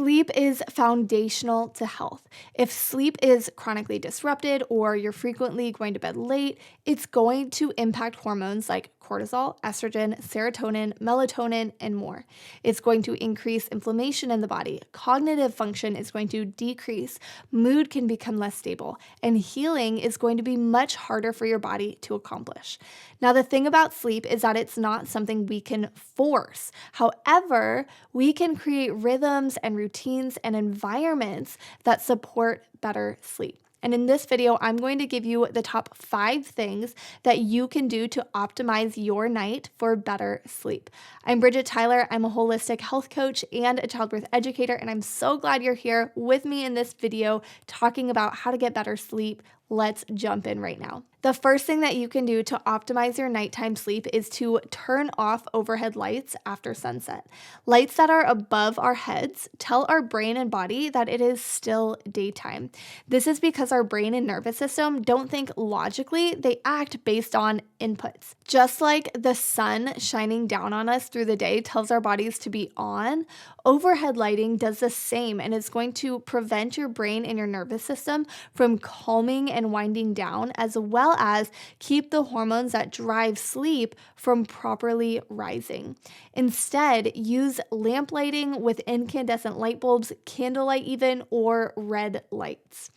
Sleep is foundational to health. If sleep is chronically disrupted or you're frequently going to bed late, it's going to impact hormones like cortisol, estrogen, serotonin, melatonin, and more. It's going to increase inflammation in the body. Cognitive function is going to decrease. Mood can become less stable, and healing is going to be much harder for your body to accomplish. Now, the thing about sleep is that it's not something we can force. However, we can create rhythms and routines and environments that support better sleep. And in this video, I'm going to give you the top 5 things that you can do to optimize your night for better sleep. I'm Bridget Teyler. I'm a holistic health coach and a childbirth educator, and I'm so glad you're here with me in this video talking about how to get better sleep. Let's jump in right now. The first thing that you can do to optimize your nighttime sleep is to turn off overhead lights after sunset. Lights that are above our heads tell our brain and body that it is still daytime. This is because our brain and nervous system don't think logically, they act based on inputs. Just like the sun shining down on us through the day tells our bodies to be on, overhead lighting does the same, and it's going to prevent your brain and your nervous system from calming and winding down, as well as keep the hormones that drive sleep from properly rising. Instead, use lamp lighting with incandescent light bulbs, candlelight even, or red lights.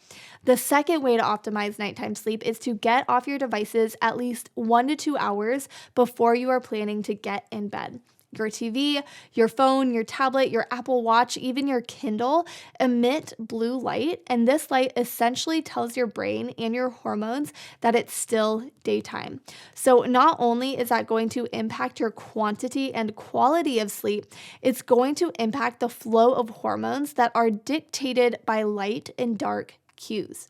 The second way to optimize nighttime sleep is to get off your devices at least 1 to 2 hours before you are planning to get in bed. Your TV, your phone, your tablet, your Apple Watch, even your Kindle emit blue light, and this light essentially tells your brain and your hormones that it's still daytime. So not only is that going to impact your quantity and quality of sleep, it's going to impact the flow of hormones that are dictated by light and dark cues.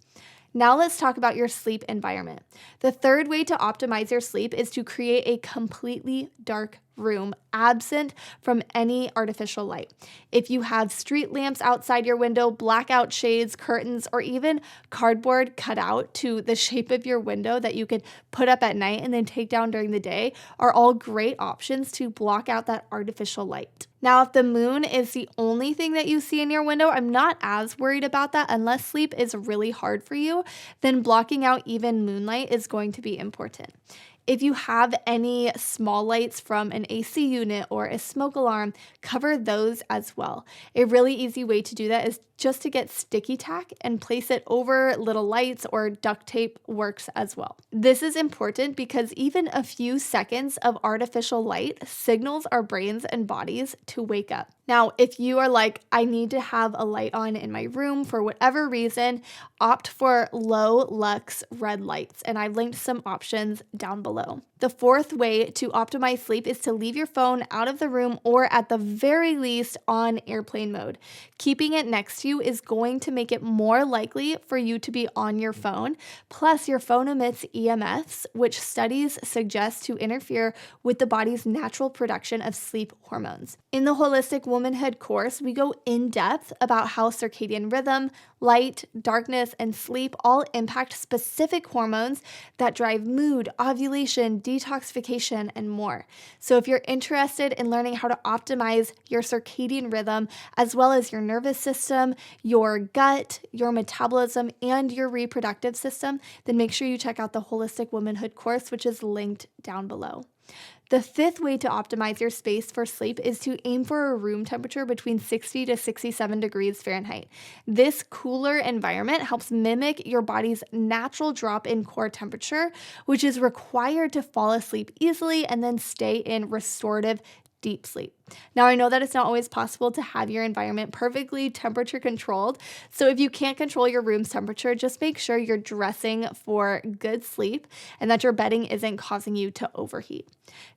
Now let's talk about your sleep environment. The third way to optimize your sleep is to create a completely dark room, absent from any artificial light. If you have street lamps outside your window, blackout shades, curtains, or even cardboard cut out to the shape of your window that you could put up at night and then take down during the day, are all great options to block out that artificial light. Now, if the moon is the only thing that you see in your window, I'm not as worried about that unless sleep is really hard for you, then blocking out even moonlight is going to be important. If you have any small lights from an AC unit or a smoke alarm, cover those as well. A really easy way to do that is just to get sticky tack and place it over little lights, or duct tape works as well. This is important because even a few seconds of artificial light signals our brains and bodies to wake up. Now, if you are like, I need to have a light on in my room for whatever reason, opt for low lux red lights, and I've linked some options down below. The fourth way to optimize sleep is to leave your phone out of the room, or at the very least on airplane mode. Keeping it next to you is going to make it more likely for you to be on your phone. Plus, your phone emits EMFs, which studies suggest to interfere with the body's natural production of sleep hormones. In the Holistic Womanhood course, we go in depth about how circadian rhythm, light, darkness, and sleep all impact specific hormones that drive mood, ovulation, detoxification, and more. So if you're interested in learning how to optimize your circadian rhythm, as well as your nervous system, your gut, your metabolism, and your reproductive system, then make sure you check out the Holistic Womanhood course, which is linked down below. The fifth way to optimize your space for sleep is to aim for a room temperature between 60 to 67 degrees Fahrenheit. This cooler environment helps mimic your body's natural drop in core temperature, which is required to fall asleep easily and then stay in restorative deep sleep. Now, I know that it's not always possible to have your environment perfectly temperature controlled, so if you can't control your room's temperature, just make sure you're dressing for good sleep and that your bedding isn't causing you to overheat.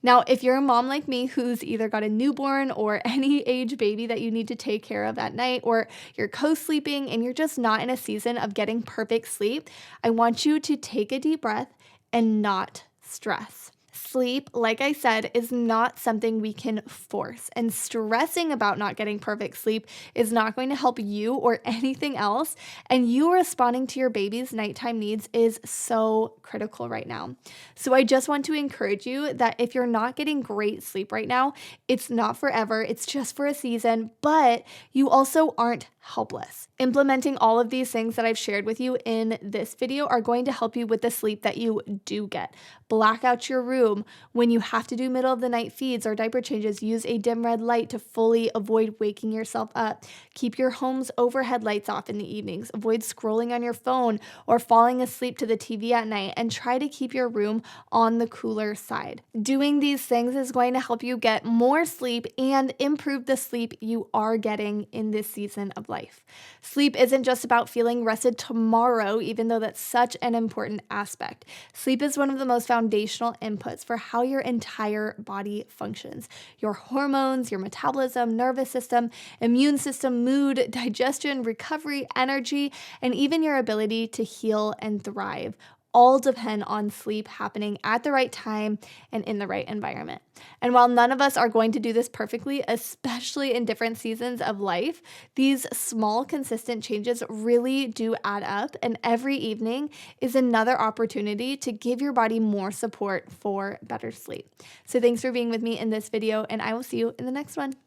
Now, if you're a mom like me who's either got a newborn or any age baby that you need to take care of at night, or you're co-sleeping and you're just not in a season of getting perfect sleep, I want you to take a deep breath and not stress. Sleep, like I said, is not something we can force, and stressing about not getting perfect sleep is not going to help you or anything else. And you responding to your baby's nighttime needs is so critical right now. So, I just want to encourage you that if you're not getting great sleep right now, it's not forever, it's just for a season, but you also aren't helpless. Implementing all of these things that I've shared with you in this video are going to help you with the sleep that you do get. Black out your room. When you have to do middle of the night feeds or diaper changes, use a dim red light to fully avoid waking yourself up. Keep your home's overhead lights off in the evenings. Avoid scrolling on your phone or falling asleep to the TV at night, and try to keep your room on the cooler side. Doing these things is going to help you get more sleep and improve the sleep you are getting in this season of life. Sleep isn't just about feeling rested tomorrow, even though that's such an important aspect. Sleep is one of the most foundational inputs for how your entire body functions. Your hormones, your metabolism, nervous system, immune system, mood, digestion, recovery, energy, and even your ability to heal and thrive all depend on sleep happening at the right time and in the right environment. And while none of us are going to do this perfectly, especially in different seasons of life, these small, consistent changes really do add up. And every evening is another opportunity to give your body more support for better sleep. So thanks for being with me in this video, and I will see you in the next one.